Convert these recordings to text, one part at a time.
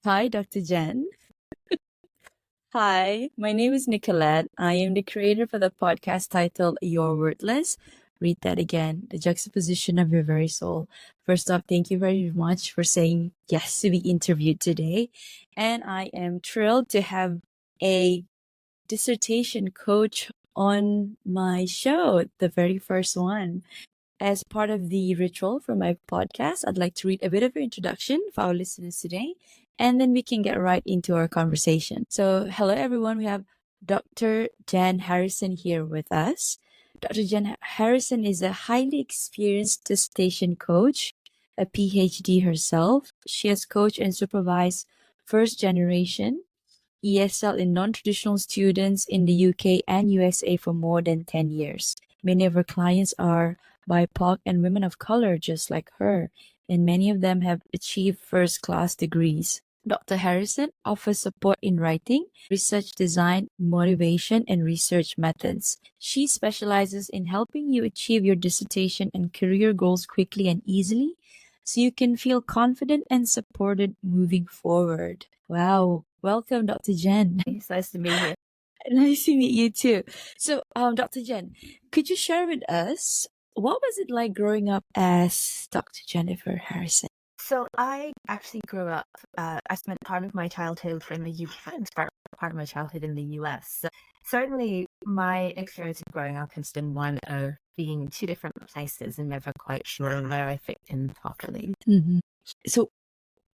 Hi, Dr. Jen. Hi, my name is Nicolette. I am the creator for the podcast titled You're Worthless. Read that again, the juxtaposition of your very soul. First off, thank you very much for saying yes to be interviewed today. And I am thrilled to have a dissertation coach on my show, the very first one. As part of the ritual for my podcast, I'd like to read a bit of an introduction for our listeners today, and then we can get right into our conversation. So, hello everyone. We have Dr. Jen Harrison here with us. Dr. Jen Harrison is a highly experienced dissertation coach, a PhD herself. She has coached and supervised first generation ESL in non-traditional students in the UK and USA for more than 10 years. Many of her clients are BIPOC and women of color just like her, and many of them have achieved first-class degrees. Dr. Harrison offers support in writing, research design, motivation, and research methods. She specializes in helping you achieve your dissertation and career goals quickly and easily so you can feel confident and supported moving forward. Wow. Welcome, Dr. Jen. It's nice to meet you. Nice to meet you too. So, Dr. Jen, could you share with us what was it like growing up as Dr. Jennifer Harrison? So I actually grew up, I spent part of my childhood in the UK and part of my childhood in the US. So certainly my experience of growing up has been one of being in two different places and never quite sure where I fit in properly. So,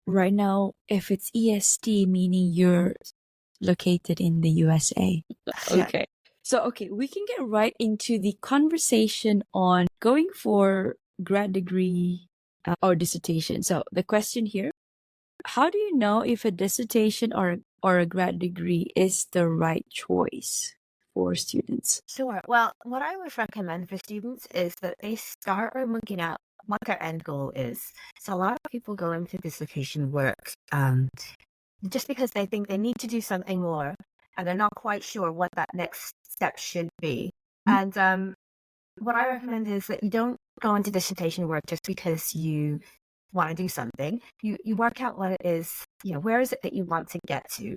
right now, if it's EST, meaning you're located in the USA. Yeah. Okay. So, we can get right into the conversation on going for grad degree or dissertation. So, the question here, how do you know if a dissertation or a grad degree is the right choice for students? Sure. Well, what I would recommend for students is that they start by looking at what their end goal is. So a lot of people go into dissertation work just because they think they need to do something more and they're not quite sure what that next step should be. And what I recommend is that you don't go into dissertation work just because you want to do something. You work out what it is, where is it that you want to get to?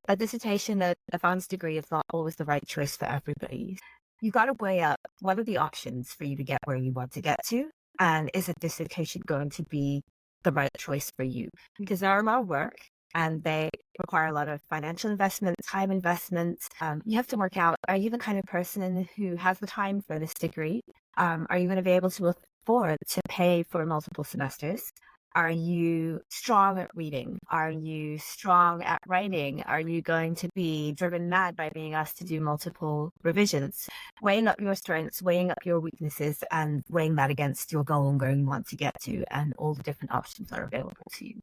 A dissertation, an advanced degree is not always the right choice for everybody. You got to weigh up what are the options for you to get where you want to get to, and is a dissertation going to be the right choice for you? Because there are a lot of work and they require a lot of financial investment, time investment. You have to work out, are you the kind of person who has the time for this degree? Are you going to be able to afford to pay for multiple semesters? Are you strong at reading? Are you strong at writing? Are you going to be driven mad by being asked to do multiple revisions? Weighing up your strengths, weighing up your weaknesses, and weighing that against your goal and where you want to get to, and all the different options that are available to you.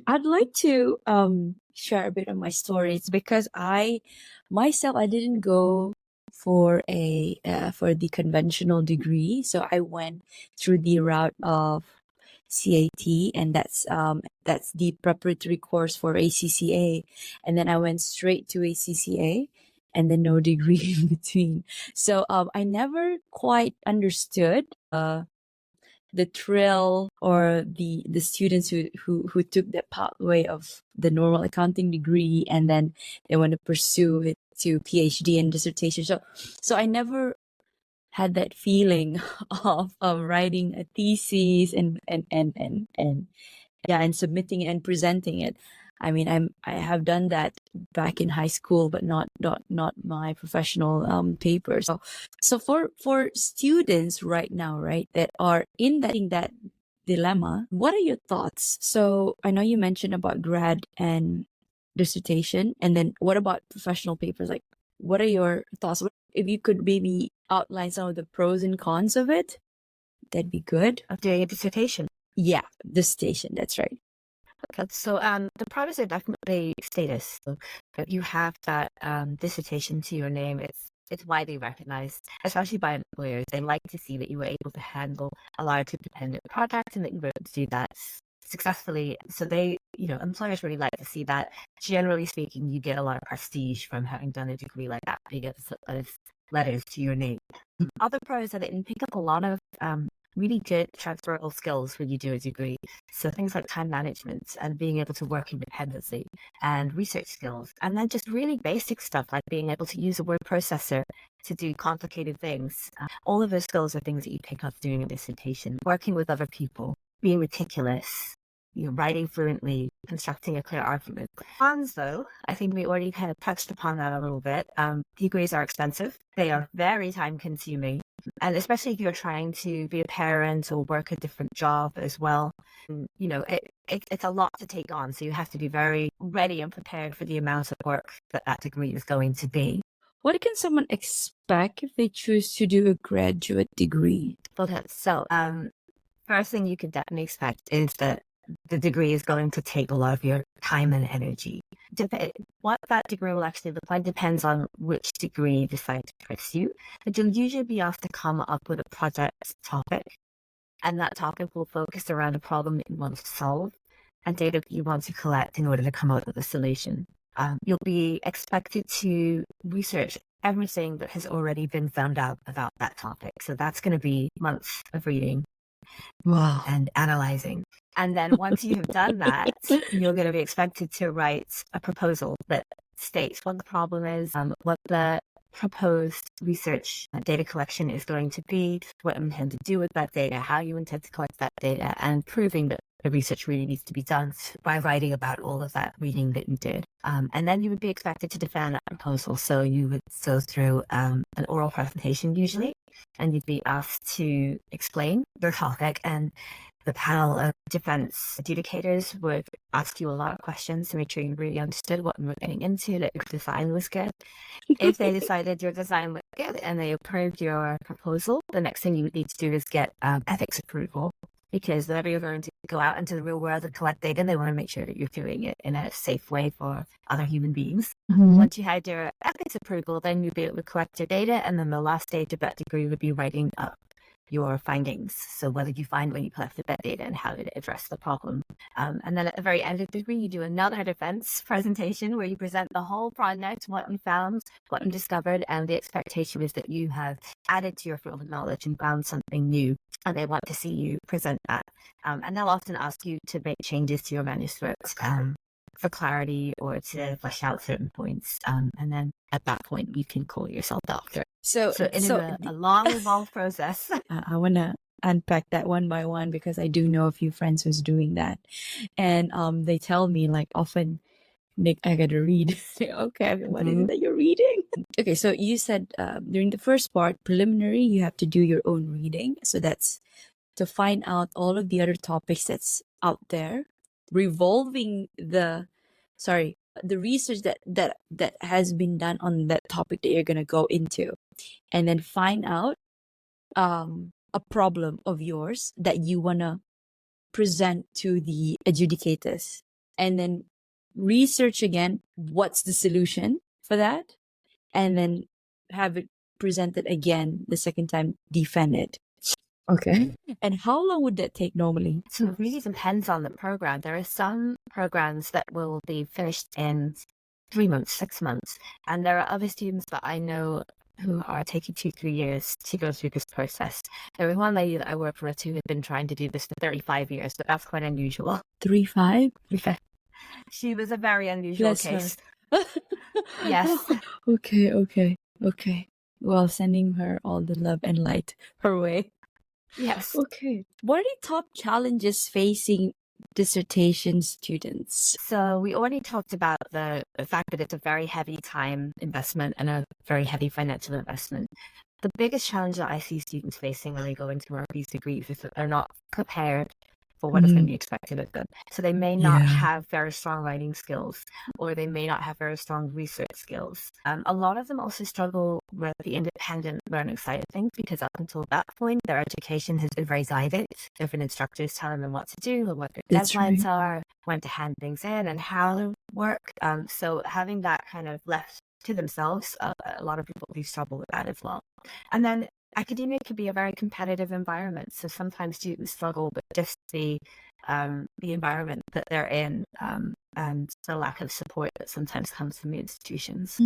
I'd like to share a bit of my stories because I didn't go for for the conventional degree, so I went through the route of CAT, and that's the preparatory course for ACCA, and then I went straight to ACCA, and then no degree in between. So I never quite understood the thrill or the students who took the pathway of the normal accounting degree and then they want to pursue it to PhD and dissertation. So I never had that feeling of writing a thesis and submitting it and presenting it. I mean, I have done that back in high school, but not my professional papers. So for students right now, right, that are in that dilemma, what are your thoughts? So I know you mentioned about grad and dissertation, and then what about professional papers? Like, what are your thoughts? If you could maybe outline some of the pros and cons of it, that'd be good. Of doing a dissertation. Yeah, dissertation, that's right. Okay, so the pros are definitely status. So if you have that dissertation to your name, it's widely recognized, especially by employers. They like to see that you were able to handle a large dependent project and that you were able to do that successfully. So employers really like to see that. Generally speaking, you get a lot of prestige from having done a degree like that. You get letters to your name. Other pros are that you pick up a lot of really good transferable skills when you do a degree. So things like time management and being able to work independently and research skills. And then just really basic stuff like being able to use a word processor to do complicated things. All of those skills are things that you pick up doing a dissertation, working with other people, being meticulous, writing fluently, constructing a clear argument. Cons, though, I think we already kind of touched upon that a little bit. Degrees are expensive. They are very time consuming. And especially if you're trying to be a parent or work a different job as well, it's a lot to take on. So you have to be very ready and prepared for the amount of work that degree is going to be. What can someone expect if they choose to do a graduate degree? Okay, so first thing you can definitely expect is that the degree is going to take a lot of your time and energy. What that degree will actually look like depends on which degree you decide to pursue. But you'll usually be asked to come up with a project topic, and that topic will focus around a problem that you want to solve and data that you want to collect in order to come out with a solution. You'll be expected to research everything that has already been found out about that topic. So that's going to be months of reading. Wow. And analyzing. And then once you have done that, you're going to be expected to write a proposal that states what the problem is, what the proposed research data collection is going to be, what you intend to do with that data, how you intend to collect that data, and proving that the research really needs to be done by writing about all of that reading that you did. And then you would be expected to defend that proposal. So you would go through an oral presentation usually, and you'd be asked to explain your topic, and the panel of defense adjudicators would ask you a lot of questions to make sure you really understood what you were getting into, that your design was good. If they decided your design was good and they approved your proposal, the next thing you would need to do is get ethics approval. Because whenever you're going to go out into the real world and collect data, they want to make sure that you're doing it in a safe way for other human beings. Mhm. Once you had your ethics approval, then you'd be able to collect your data, and then the last stage of that degree would be writing up your findings. So what did you find when you collected that data, and how did it address the problem? And then at the very end of the degree, you do another defense presentation where you present the whole project, what you found, what you discovered, and the expectation is that you have added to your field of knowledge and found something new, and they want to see you present that. And they'll often ask you to make changes to your manuscript for clarity or to flesh out certain points. And then at that point, you can call yourself doctor. So it is a long, involved process. I want to unpack that one by one because I do know a few friends who's doing that. And they tell me like often, Nick, I gotta read. Okay, what is it that you're reading? Okay, so you said during the first part, preliminary, you have to do your own reading. So that's to find out all of the other topics that's out there, revolving the research that has been done on that topic that you're gonna go into, and then find out a problem of yours that you wanna present to the adjudicators, and then research again what's the solution for that, and then have it presented again the second time, defend it. Okay. And how long would that take normally? So it really depends on the program. There are some programs that will be finished in 3 months, 6 months. And there are other students that I know who are taking 2-3 years to go through this process. There was one lady that I worked with who had been trying to do this for 35 years, but that's quite unusual. 35? Yeah. She was a very unusual Bless case. her. Yes. Okay. Well, sending her all the love and light her way. Yes. Okay. What are the top challenges facing dissertation students? So we already talked about the fact that it's a very heavy time investment and a very heavy financial investment. The biggest challenge that I see students facing when they go into one of these degrees is that they're not prepared for what is going to be expected of them. So they may not have very strong writing skills, or they may not have very strong research skills. A lot of them also struggle with the independent learning side of things, because up until that point, their education has been very guided. Different instructors telling them what to do, what their deadlines are, when to hand things in, and how to work. So having that kind of left to themselves, a lot of people do struggle with that as well. And then academia can be a very competitive environment, so sometimes students struggle with just the environment that they're in, and the lack of support that sometimes comes from the institutions.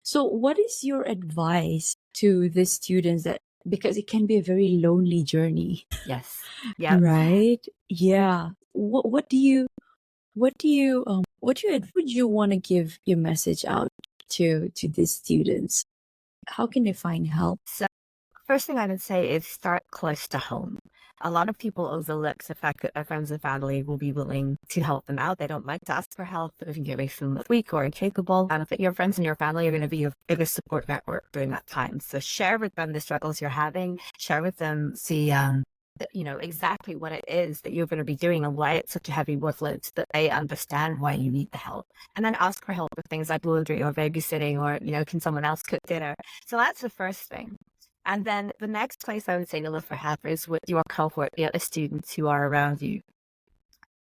So what is your advice to the students that because it can be a very lonely journey. Yes. Yep. Right? Yeah. What do you would you want to give your message out to these students? How can they find help? So first thing I would say is start close to home. A lot of people overlook the fact that their friends and family will be willing to help them out. They don't like to ask for help if you get makes them look weak or incapable. And if your friends and your family are going to be your biggest support network during that time. So share with them the struggles you're having. Share with them exactly what it is that you're going to be doing and why it's such a heavy workload so that they understand why you need the help. And then ask for help with things like laundry or babysitting or, can someone else cook dinner? So that's the first thing. And then the next place I would say to look for help is with your cohort, the other students who are around you.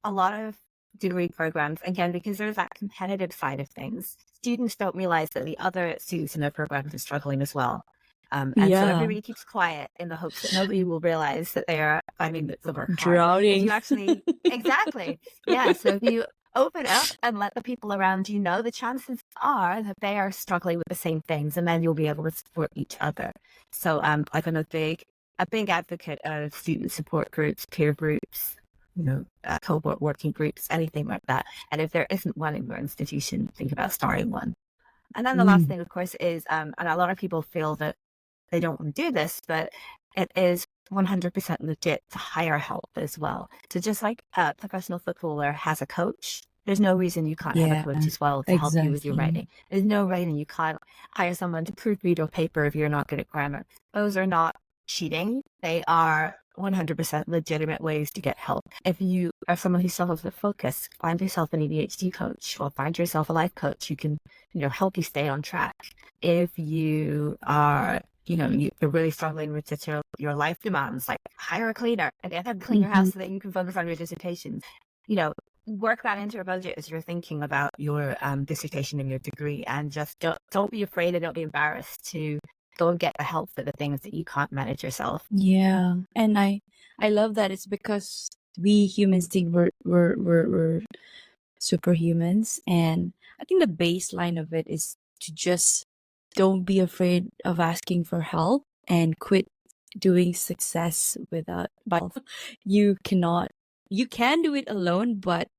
A lot of degree programs, again, because there's that competitive side of things, students don't realize that the other students in their programs are struggling as well. And so Yeah. everybody keeps quiet in the hopes that nobody will realize that they are finding the work hard. Drowning. If you actually, exactly. Yeah. So if you open up and let the people around you know, the chances are that they are struggling with the same things, and then you'll be able to support each other. So I'm a big advocate of student support groups, peer groups, cohort working groups, anything like that. And if there isn't one in your institution, think about starting one. And then the last thing, of course, is, and a lot of people feel that they don't want to do this, but it is 100% legit to hire help as well. So just like a professional footballer has a coach, there's no reason you can't have a coach as well to help you with your writing. There's no reason you can't hire someone to proofread your paper if you're not good at grammar. Those are not cheating. They are 100% legitimate ways to get help. If you are someone who struggles with focus, find yourself an ADHD coach or find yourself a life coach who can, help you stay on track. If you are you're really struggling with your life demands, like hire a cleaner and get them to clean your house so that you can focus on your dissertation. Work that into your budget as you're thinking about your dissertation and your degree, and just don't be afraid and don't be embarrassed to go and get the help for the things that you can't manage yourself. Yeah, and I love that. It's because we humans think we're superhumans, and I think the baseline of it is to just don't be afraid of asking for help and quit doing success without help. You can do it alone, but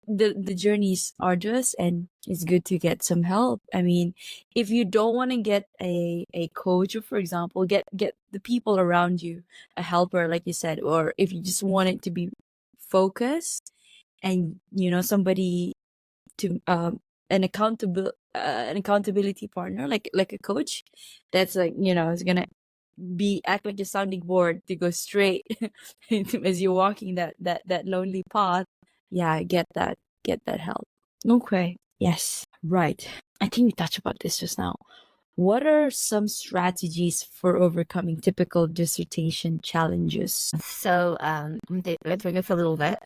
the journey is arduous, and it's good to get some help. I mean, if you don't want to get a coach, or for example, get the people around you, a helper, like you said, or if you just want it to be focused and somebody to an accountability partner, like a coach that's like is gonna act like a sounding board to go straight as you're walking that lonely path. Yeah, get that help. Okay. Yes. Right. I think we touched about this just now. What are some strategies for overcoming typical dissertation challenges? So let's bring us a little bit.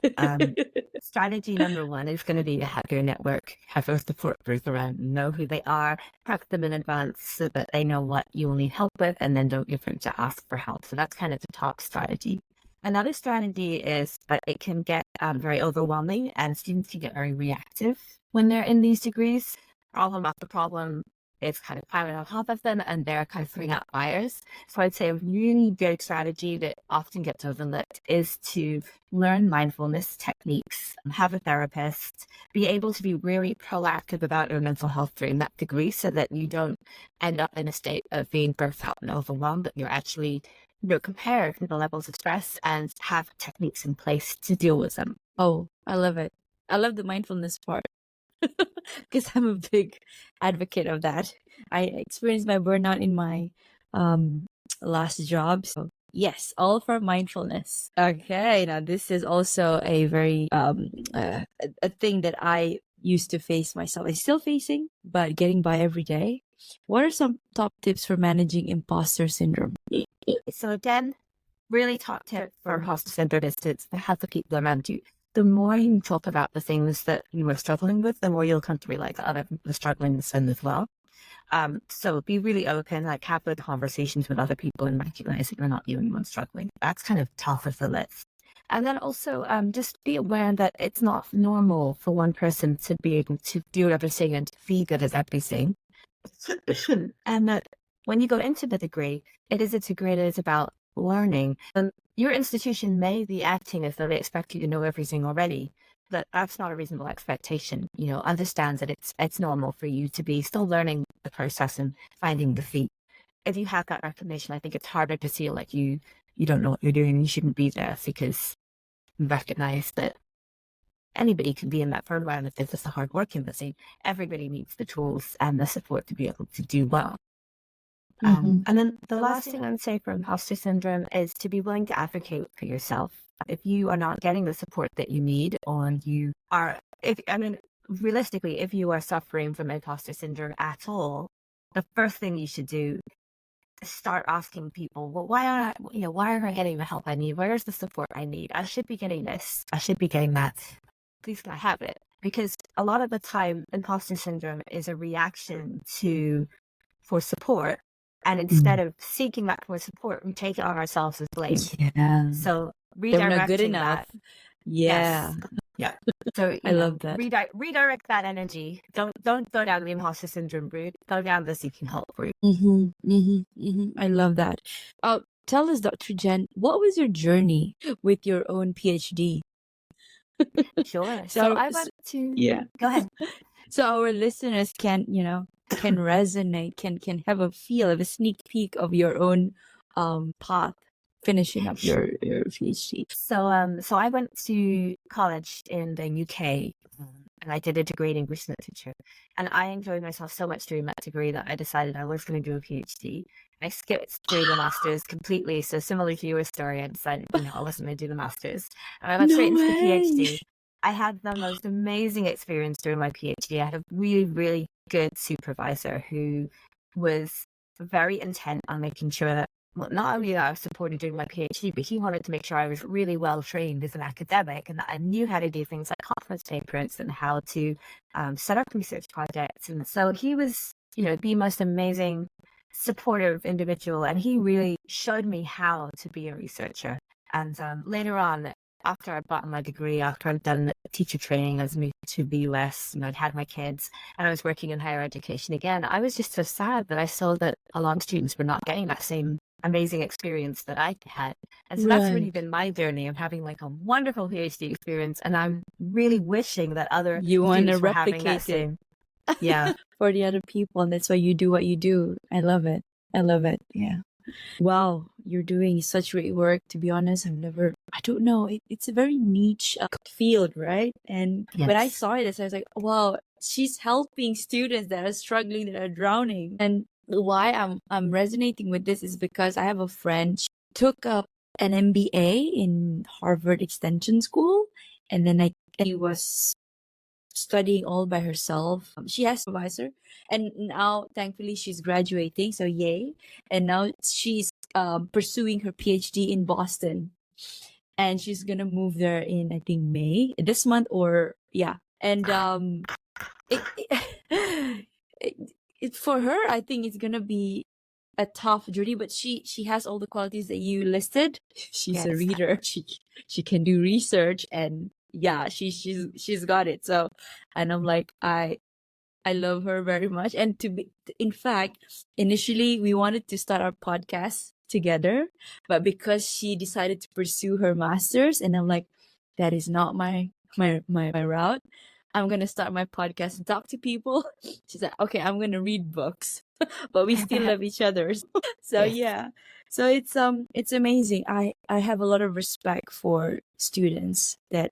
Strategy number one is going to be to have your network, have a support group around, know who they are, prep them in advance so that they know what you will need help with, and then don't be afraid to ask for help. So that's kind of the top strategy. Another strategy is that it can get very overwhelming, and students can get very reactive when they're in these degrees. Problem after problem, it's kind of piling on top of them, and they're kind of throwing out fires. So I'd say a really good strategy that often gets overlooked is to learn mindfulness techniques, have a therapist, be able to be really proactive about your mental health during that degree so that you don't end up in a state of being burnt out and overwhelmed, that you're actually compared to the levels of stress and have techniques in place to deal with them. Oh, I love it. I love the mindfulness part. Because I'm a big advocate of that. I experienced my burnout in my last job. So yes, all for mindfulness. Okay, now this is also a very a thing that I used to face myself. I'm still facing, but getting by every day. What are some top tips for managing imposter syndrome? So again, really top tip for imposter syndrome is to have the people around you. The more you talk about the things that you are struggling with, the more you'll come to realize that other people are struggling with them as well. So be really open, like have good conversations with other people and recognize that you're not the only one struggling. That's kind of top of the list. And then also just be aware that it's not normal for one person to be able to do everything and to be good at everything. And that when you go into the degree, it is a degree that is about learning. And your institution may be acting as though they expect you to know everything already, but that's not a reasonable expectation. Understand that it's normal for you to be still learning the process and finding the feet. If you have that recognition, I think it's harder to feel like you don't know what you're doing. You shouldn't be there, because you recognize that anybody can be in that environment if it's a hard working busy. Everybody needs the tools and the support to be able to do well. And then the last thing I would say for imposter syndrome is to be willing to advocate for yourself. If you are not getting the support that you need, or you are, realistically, if you are suffering from imposter syndrome at all, the first thing you should do is start asking people, well, why aren't I getting the help I need? Where's the support I need? I should be getting this. I should be getting that. Please can I have it? Because a lot of the time, imposter syndrome is a reaction for support. And instead of seeking that for support, we take it on ourselves as blame. Yeah. So They're not good redirecting enough. that. Yeah. Yes. Yeah. So I love that. Redirect that energy. Don't go down the imposter syndrome route. Go down the seeking help route. I love that. Tell us, Dr. Jen, what was your journey with your own PhD? Sure. So I went to. Yeah. Go ahead. So our listeners can resonate, can have a sneak peek of your own path finishing up your PhD. So I went to college in the UK, and I did a degree in English literature, and I enjoyed myself so much doing that degree that I decided I was going to do a PhD. I skipped through the masters completely. So similar to your story, I decided I wasn't going to do the masters, and I went straight into the PhD. I had the most amazing experience during my PhD. I had a really, really good supervisor who was very intent on making sure that, well, not only that I was supported during my PhD, but he wanted to make sure I was really well trained as an academic, and that I knew how to do things like conference papers and how to set up research projects. And so he was, the most amazing, supportive individual, and he really showed me how to be a researcher. And later on, after I'd gotten my degree, after I'd done teacher training, I was moved to the US, and I'd had my kids, and I was working in higher education again. I was just so sad that I saw that a lot of students were not getting that same amazing experience that I had. And so that's really been my journey of having like a wonderful PhD experience, and I'm really wishing that other students were having that same. Yeah. For the other people, and that's why you do what you do. I love it. Yeah. Wow, you're doing such great work. To be honest, I don't know, it's a very niche field, right? And when I saw it, I was like, wow, she's helping students that are struggling, that are drowning. And why I'm resonating with this is because I have a friend. She took up an MBA in Harvard Extension School, and then she was studying all by herself. She has a supervisor, and now thankfully she's graduating, so yay. And now she's pursuing her PhD in Boston, and she's gonna move there in, I think, May this month, or yeah. And it for her, I think it's gonna be a tough journey, but she has all the qualities that you listed. She's a reader. She can do research, and yeah, she's got it. So, and I'm like, I love her very much. And in fact, initially we wanted to start our podcast together, but because she decided to pursue her master's, and I'm like, that is not my route. I'm gonna start my podcast and talk to people. She's like, okay, I'm gonna read books, but we still love each other. So yeah. So it's amazing. I have a lot of respect for students that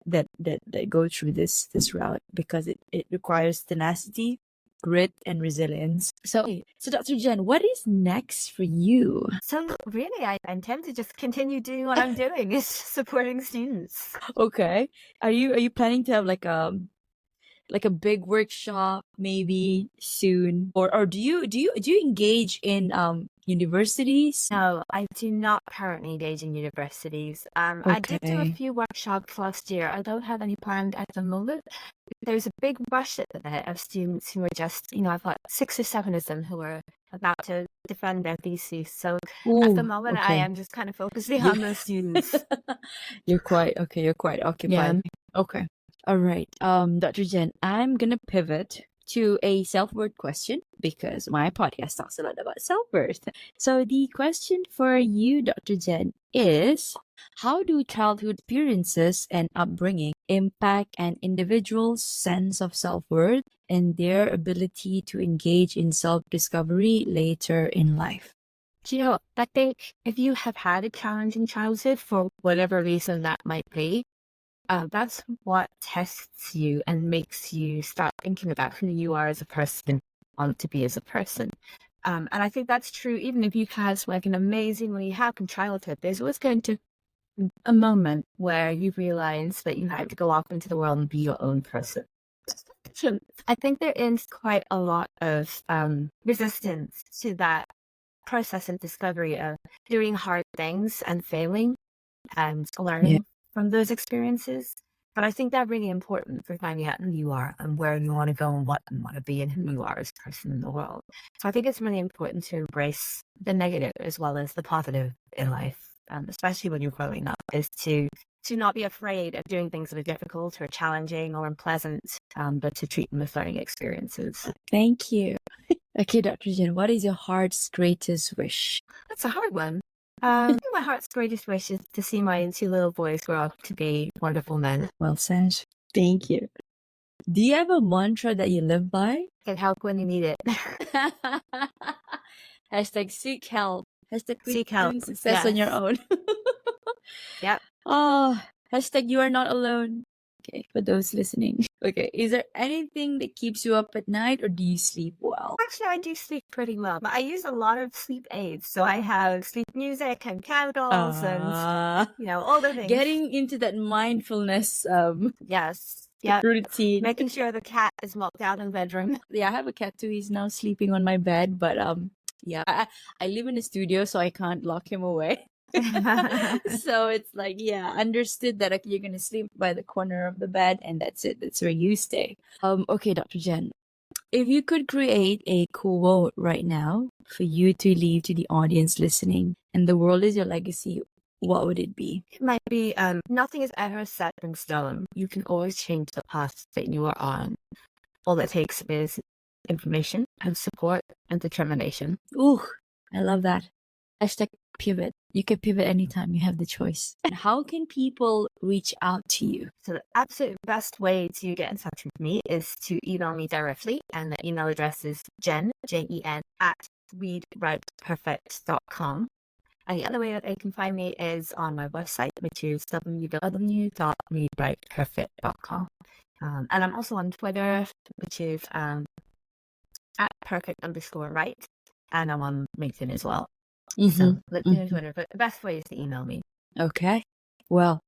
go through this route, because it requires tenacity, grit, and resilience. So Dr. Jen, what is next for you? So really, I intend to just continue doing what I'm doing, is supporting students. Okay. Are you planning to have like a big workshop maybe soon, or do you engage in universities? No, I do not currently engage in universities. I did do a few workshops last year. I don't have any planned at the moment. There's a big rush at the minute of students who are just, I've got 6 or 7 of them who are about to defend their thesis. So at the moment, I am just kind of focusing on those students. You're quite occupied. Yeah. Okay. All right. Dr. Jen, I'm gonna pivot to a self-worth question because my podcast talks a lot about self-worth. So the question for you, Dr. Jen, is how do childhood experiences and upbringing impact an individual's sense of self-worth and their ability to engage in self-discovery later in life? Do you know, I think if you have had a challenging childhood for whatever reason that might be, that's what tests you and makes you start thinking about who you are as a person, want to be as a person. And I think that's true even if you've had like an amazingly happy childhood. There's always going to be a moment where you realize that you have to go off into the world and be your own person. So I think there is quite a lot of resistance to that process and discovery of doing hard things and failing and learning from those experiences. But I think that's really important for finding out who you are and where you want to go and what you want to be and who you are as a person in the world. So I think it's really important to embrace the negative as well as the positive in life, especially when you're growing up, is to not be afraid of doing things that are difficult or challenging or unpleasant, but to treat them as learning experiences. Thank you. Okay, Dr. Jen, what is your heart's greatest wish? That's a hard one. My heart's greatest wish is to see my two little boys grow up to be wonderful men. Well said. Thank you. Do you have a mantra that you live by? Get help when you need it. Hashtag seek help. Hashtag Seek help. doing success on your own. Yep. Oh, hashtag you are not alone. Okay, for those listening. Okay, is there anything that keeps you up at night or do you sleep well? Actually, I do sleep pretty well. I use a lot of sleep aids. So I have sleep music and candles and, all the things. Getting into that mindfulness yes. Yeah. routine. Making sure the cat is locked out in the bedroom. Yeah, I have a cat too. He's now sleeping on my bed, but yeah, I live in a studio, so I can't lock him away. So it's like, yeah, understood that you're gonna sleep by the corner of the bed and that's it. That's where you stay. Okay, Dr. Jen, if you could create a quote right now for you to leave to the audience listening and the world is your legacy, what would it be? It might be, nothing is ever set in stone. You can always change the path that you are on. All it takes is information and support and determination. Ooh, I love that. Hashtag pivot. You can pivot anytime you have the choice. How can people reach out to you? So the absolute best way to get in touch with me is to email me directly, and the email address is jen, Jen, at readwriteperfect.com. And the other way that they can find me is on my website, which is www.readwriteperfect.com. And I'm also on Twitter, which is at perfect_right. And I'm on LinkedIn as well. So LinkedIn and Twitter, but the best way is to email me. Okay. Well,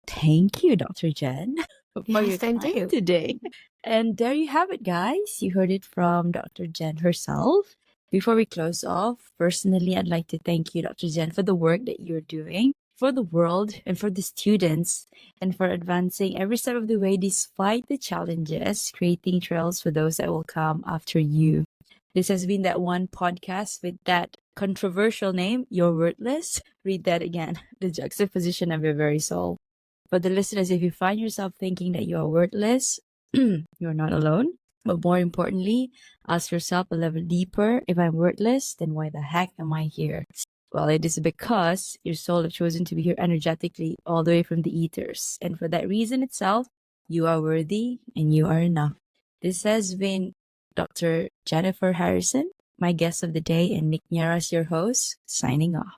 thank you, Dr. Jen, for your time today. And there you have it, guys. You heard it from Dr. Jen herself. Before we close off, personally, I'd like to thank you, Dr. Jen, for the work that you're doing for the world and for the students and for advancing every step of the way despite the challenges, creating trails for those that will come after you. This has been that one podcast with that controversial name, You're Worthless. Read that again, the juxtaposition of your very soul. For the listeners, if you find yourself thinking that you are worthless, you're not alone. But more importantly, ask yourself a level deeper, if I'm worthless, then why the heck am I here? Well, it is because your soul has chosen to be here energetically all the way from the ethers. And for that reason itself, you are worthy and you are enough. This has been Dr. Jennifer Harrison, my guest of the day, and Nick Nieras, your host, signing off.